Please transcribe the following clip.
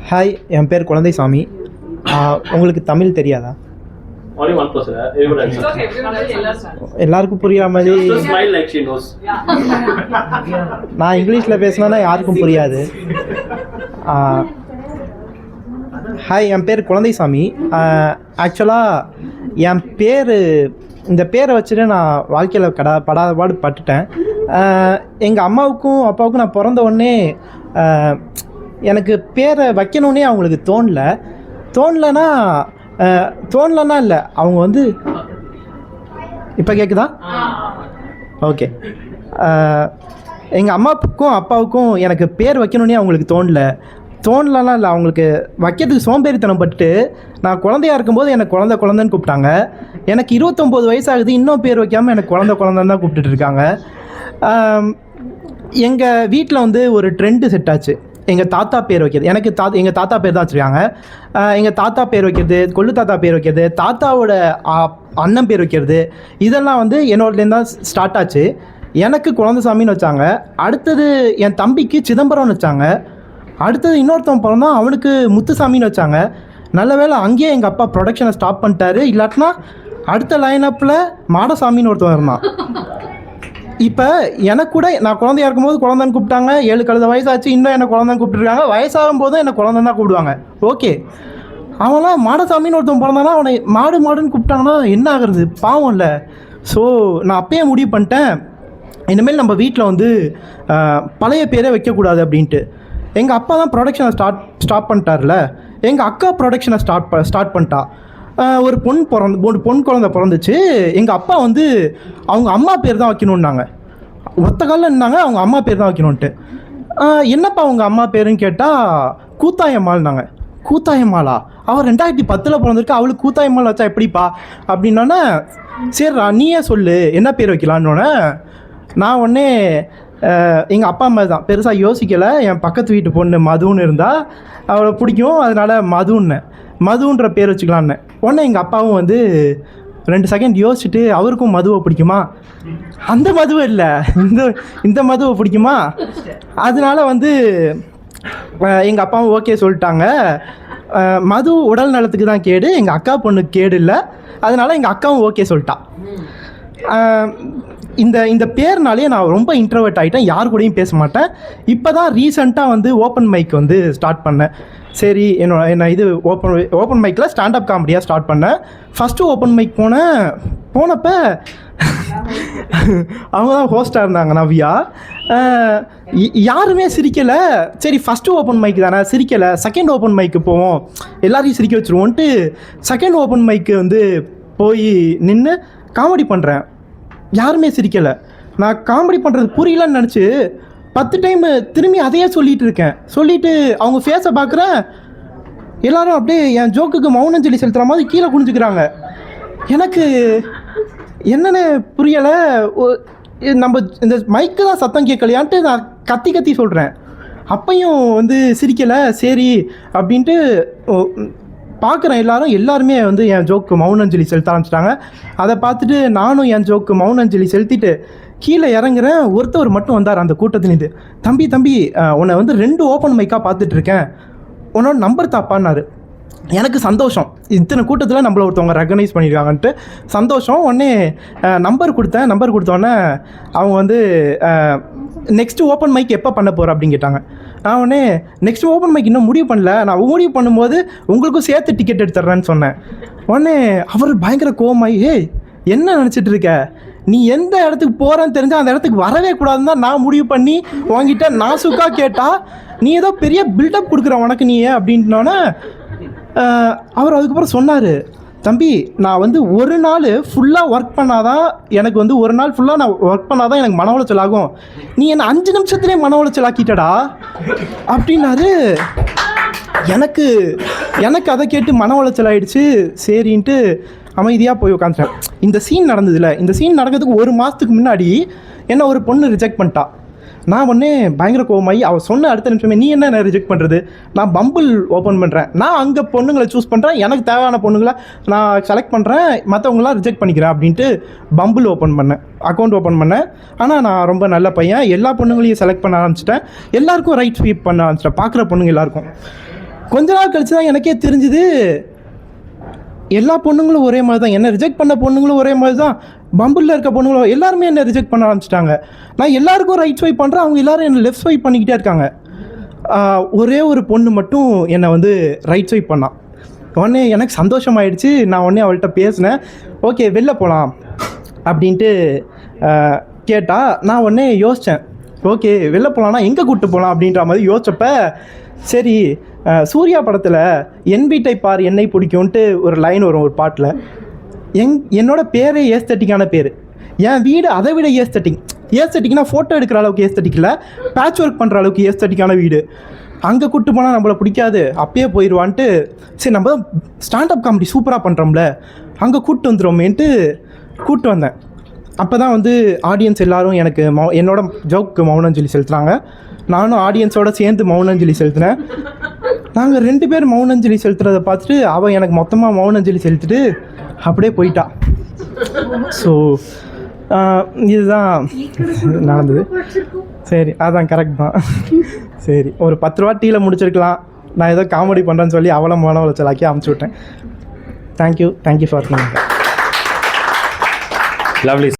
Hi, என் பேர் குழந்தைசாமி. உங்களுக்கு தமிழ் தெரியாதா? Only one person. Everyone understands. எல்லாருக்கும் புரியுற மாதிரி So smile like she knows. நான் இங்கிலீஷில் பேசினா யாருக்கும் புரியாது. ஹாய், என் பேர் குழந்தைசாமி. ஆக்சுவலாக என் பேர், இந்த பேரை வச்சுட்டு நான் வாழ்க்கையில் படாத பாடு பட்டுட்டேன். எங்கள் அம்மாவுக்கும் அப்பாவுக்கும் நான் பிறந்த உடனே எனக்கு பேரை வைக்கணுன்னே அவங்களுக்கு தோணலைன்னா இல்லை. அவங்க வந்து இப்போ கேட்குதா? ஓகே. எங்கள் அம்மாவுக்கும் அப்பாவுக்கும் எனக்கு பேர் வைக்கணுன்னே அவங்களுக்கு தோணலன்னா இல்லை, அவங்களுக்கு வைக்கிறதுக்கு சோம்பேறித்தனம் பட்டு நான் குழந்தையாக இருக்கும்போது எனக்கு குழந்தைன்னு கூப்பிட்டாங்க. எனக்கு 29 வயசாகுது, இன்னும் பேர் வைக்காமல் எனக்கு குழந்தைன்னு தான் கூப்பிட்டுட்டு இருக்காங்க. எங்கள் வீட்டில் வந்து ஒரு ட்ரெண்டு செட் ஆச்சு. எங்கள் தாத்தா பேர் வைக்கிறது, எங்கள் தாத்தா பேர் தான் வச்சுருக்காங்க. எங்கள் தாத்தா பேர் வைக்கிறது, கொள்ளு தாத்தா பேர் வைக்கிறது, தாத்தாவோட அண்ணன் பேர் வைக்கிறது, இதெல்லாம் வந்து என்னோடலேருந்து தான் ஸ்டார்ட் ஆச்சு. எனக்கு குழந்தைசாமின்னு வச்சாங்க. அடுத்தது என் தம்பிக்கு சிதம்பரம்னு வச்சாங்க. அடுத்தது இன்னொருத்தவன் பிறந்தான், அவனுக்கு முத்துசாமின்னு வச்சாங்க. நல்ல வேளை அங்கேயே எங்கள் அப்பா ப்ரொடக்ஷனை ஸ்டாப் பண்ணிட்டாரு. இல்லாட்டினா அடுத்த லைனப்பில் மாடசாமின்னு ஒருத்தவன் இருந்தான். இப்போ எனக்கு கூட நான் குழந்தையா இருக்கும்போது குழந்தைன்னு கூப்பிட்டாங்க. 7 கழுத வயசாச்சு, இன்னும் என்ன குழந்தைன்னு கூப்பிட்டுருக்காங்க. வயசாகும் போதும் என்னை குழந்தைன்னு தான் கூப்பிடுவாங்க. ஓகே, அவன்லாம் மாடசாமின்னு ஒருத்தவன் பிறந்தானா அவனை மாடுன்னு கூப்பிட்டாங்கன்னா என்ன ஆகுறது? பாவம் இல்லை. ஸோ நான் அப்பயே முடிவு பண்ணிட்டேன், இனிமேல் நம்ம வீட்டில் வந்து பழைய பேரே வைக்கக்கூடாது அப்படின்ட்டு. எங்கள் அப்பா தான் ப்ரொடக்ஷனை ஸ்டார்ட் பண்ணிட்டார்ல, எங்கள் அக்கா ப்ரொடக்ஷனை ஸ்டார்ட் பண்ணிட்டா. ஒரு பொன் குழந்தை பிறந்துச்சு. எங்கள் அப்பா வந்து அவங்க அம்மா பேர் தான் வைக்கணுன்னாங்க. ஒத்த காலில் இருந்தாங்க, அவங்க அம்மா பேர் தான் வைக்கணுன்ட்டு. என்னப்பா அவங்க அம்மா பேருன்னு கேட்டால் கூத்தாயம்மாள்னாங்க. கூத்தாயம்மாளா? அவள் 2010 பிறந்திருக்கு, அவளுக்கு கூத்தாயம்மாள் வச்சா எப்படிப்பா அப்படின்னோடனே, சரிடா நீயே சொல்லு என்ன பேர் வைக்கலான்னொன்னே நான் உடனே எங்கள் அப்பா அம்மா தான் பெருசாக யோசிக்கலை. என் பக்கத்து வீட்டு பொண்ணு மதுன்னு இருந்தால் அவளை பிடிக்கும், அதனால் மதுன்ற பேர் வச்சுக்கலான்னு. உடனே எங்கள் அப்பாவும் வந்து 2 செகண்ட் யோசிச்சுட்டு, அவருக்கும் மதுவை பிடிக்குமா? அந்த மதுவை இல்லை, இந்த மதுவை பிடிக்குமா? அதனால வந்து எங்கள் அப்பாவும் ஓகே சொல்லிட்டாங்க. மது உடல் நலத்துக்கு தான் கேடு, எங்கள் அக்கா பொண்ணுக்கு கேடு இல்லை. அதனால எங்கள் அக்காவும் ஓகே சொல்லிட்டா. இந்த பேர்னாலே நான் ரொம்ப இன்ட்ரோவர்ட் ஆகிட்டேன், யார் கூடயும் பேச மாட்டேன். இப்போ தான் ரீசெண்டாக வந்து ஓப்பன் மைக் வந்து ஸ்டார்ட் பண்ணேன். சரி, என்ன இது ஓப்பன் மைக்கில் ஸ்டாண்டப் காமெடியாக ஸ்டார்ட் பண்ணேன். ஃபஸ்ட்டு ஓப்பன் மைக் போனப்போ அவங்க தான் ஹோஸ்டாக இருந்தாங்க, நவ்யா. யாருமே சிரிக்கலை. சரி, ஃபஸ்ட்டு ஓப்பன் மைக் தானே, சிரிக்கலை, செகண்ட் ஓப்பன் மைக்கு போவோம், எல்லாரையும் சிரிக்க வச்சுருவோன்ட்டு செகண்ட் ஓப்பன் மைக்கு வந்து போய் நின்று காமெடி பண்ணுறேன். யாருமே சிரிக்கலை. நான் காமெடி பண்ணுறது புரியலன்னு நினச்சி 10 டைம் திரும்பி அதையே சொல்லிட்டு அவங்க ஃபேஸை பார்க்குறேன். எல்லோரும் அப்படியே என் ஜோக்குக்கு மௌனஞ்சலி செலுத்துகிற மாதிரி கீழே குனிஞ்சுக்கிறாங்க. எனக்கு என்னென்னு புரியலை. நம்ம இந்த மைக்கு தான் சத்தம் கேட்கலையான்ட்டு நான் கத்தி சொல்கிறேன். அப்பையும் வந்து சிரிக்கலை. சரி அப்படின்ட்டு பார்க்குறேன், எல்லாருமே வந்து என் ஜோக்கு மௌனஞ்சலி செலுத்த ஆரம்பிச்சிட்டாங்க. அதை பார்த்துட்டு நானும் என் ஜோக்கு மௌனஞ்சலி செலுத்திட்டு கீழே இறங்குறேன். ஒருத்தவர் மட்டும் வந்தார் அந்த கூட்டத்திலேருந்து. தம்பி உன்னை வந்து 2 ஓப்பன் மைக்காக பார்த்துட்ருக்கேன், உன்னோட நம்பர் தாப்பான்னாரு. எனக்கு சந்தோஷம், இத்தனை கூட்டத்தில் நம்மளை ஒருத்தவங்க ரெக்கக்னைஸ் பண்ணியிருக்காங்கன்ட்டு சந்தோஷம். உடனே நம்பர் கொடுத்தோடனே அவங்க வந்து நெக்ஸ்ட்டு ஓப்பன் மைக் எப்போ பண்ண போகிற அப்படின்னு கேட்டாங்க. நான் உடனே நெக்ஸ்ட் ஓப்பன் மைக் இன்னும் முடிவு பண்ணல, நான் முடிவு பண்ணும்போது உங்களுக்கும் சேர்த்து டிக்கெட் எடுத்துட்றேன்னு சொன்னேன். உடனே அவர் பயங்கர கோவமாயி, என்ன நினச்சிட்டு இருக்க, நீ எந்த இடத்துக்கு போகிறேன்னு தெரிஞ்சால் அந்த இடத்துக்கு வரவே கூடாதுன்னு தான் நான் முடிவு பண்ணி உங்ககிட்ட நாசுக்காக கேட்டால் நீ ஏதோ பெரிய பில்டப் கொடுக்குற உனக்கு நீ அப்படின்னோடனே அவர் அதுக்கப்புறம் சொன்னார், தம்பி நான் வந்து ஒரு நாள் ஃபுல்லாக ஒர்க் பண்ணாதான் எனக்கு வந்து ஒரு நாள் ஃபுல்லாக நான் ஒர்க் பண்ணாதான் எனக்கு மன உளைச்சல் ஆகும், நீ என்னை 5 நிமிஷத்துலேயே மன உளைச்சல் ஆக்கிட்டடா அப்படின்னாரு. எனக்கு அதை கேட்டு மன உளைச்சல் ஆகிடுச்சு. சரின்ட்டு அமைதியாக போய் உட்காந்துட்டேன். இந்த சீன் நடக்கிறதுக்கு 1 மாதத்துக்கு முன்னாடி என்ன ஒரு பொண்ணு ரிஜெக்ட் பண்ணிட்டா. நான் உடனே பயங்கர கோவமாகி அவள் சொன்ன அடுத்த நிமிஷமே, நீ என்ன ரிஜெக்ட் பண்ணுறது, நான் பம்பிள் ஓப்பன் பண்ணுறேன், நான் அங்கே பொண்ணுங்களை சூஸ் பண்ணுறேன், எனக்கு தேவையான பொண்ணுங்களை நான் செலக்ட் பண்ணுறேன், மற்றவங்களாம் ரிஜெக்ட் பண்ணிக்கிறேன் அப்படின்ட்டு பம்பிள் அக்கௌண்ட் ஓப்பன் பண்ணேன். ஆனால் நான் ரொம்ப நல்ல பையன், எல்லா பொண்ணுங்களையும் செலக்ட் பண்ண ஆரம்பிச்சிட்டேன், எல்லாருக்கும் ரைட் ஸ்வீப் பண்ண ஆரம்பிச்சிட்டேன், பார்க்குற பொண்ணுங்க எல்லாருக்கும். கொஞ்ச நாள் கழிச்சு தான் எனக்கே தெரிஞ்சுது எல்லா பொண்ணுங்களும் ஒரே மாதிரி தான், என்ன ரிஜெக்ட் பண்ண பொண்ணுங்களும் ஒரே மாதிரி தான், பம்பிளில் இருக்க பொண்ணுங்களும் எல்லாருமே என்னை ரிஜெக்ட் பண்ண ஆரம்பிச்சிட்டாங்க. நான் எல்லாருக்கும் ரைட் ஸ்வைப் பண்ணுறேன், அவங்க எல்லாரும் என்னை லெஃப்ட் ஸ்வைப் பண்ணிக்கிட்டே இருக்காங்க. ஒரே ஒரு பொண்ணு மட்டும் என்னை வந்து ரைட் ஸ்வைப் பண்ணான். உடனே எனக்கு சந்தோஷமாயிடுச்சு. நான் உடனே அவள்கிட்ட பேசினேன், ஓகே வெளில போகலாம் அப்படின்ட்டு கேட்டால், நான் உடனே யோசித்தேன், ஓகே வெளில போகலான்னா எங்கே கூப்பிட்டு போகலாம் அப்படின்ற மாதிரி யோசிச்சப்ப, சரி சூர்யா படத்தில் என் வீட்டை பார் என்னை பிடிக்கும்ன்ட்டு ஒரு லைன் வரும் ஒரு பாட்டில். என்னோட பேரே ஏஸ்தட்டிக்கான பேர், என் வீடு அதை விட ஏஸ்தட்டிக்னா ஃபோட்டோ எடுக்கிற அளவுக்கு ஏஸ்தட்டிக் இல்லை, பேட்ச் ஒர்க் பண்ணுற அளவுக்கு ஏஸ்தட்டிக்கான வீடு. அங்கே கூப்பிட்டு போனால் நம்மளை பிடிக்காது, அப்பயே போயிடுவான்ட்டு, சரி நம்ம தான் ஸ்டாண்டப் காமெடி சூப்பராக பண்ணுறோம்ல, அங்கே கூப்பிட்டு வந்துடுவோமேன்ட்டு கூப்பிட்டு வந்தேன். அப்போ தான் வந்து ஆடியன்ஸ் எல்லோரும் எனக்கு என்னோட ஜோக்கு மௌனஞ்சலி செலுத்துனாங்க. நானும் ஆடியன்ஸோடு சேர்ந்து மௌனஞ்சலி செலுத்தினேன். நாங்கள் 2 பேர் மௌனஞ்சலி செலுத்துறதை பார்த்துட்டு அவள் எனக்கு மொத்தமாக மௌனஞ்சலி செலுத்திட்டு அப்படியே போயிட்டா. ஸோ இதுதான் நடந்தது. சரி, அதான் கரெக்ட் தான். சரி, ஒரு 10 ரூபா டீயில் முடிச்சிருக்கலாம். நான் ஏதோ காமெடி பண்ணுறேன்னு சொல்லி அவளை மன உளைச்சலாக்கி அமுச்சு விட்டேன். Thank you for lovely.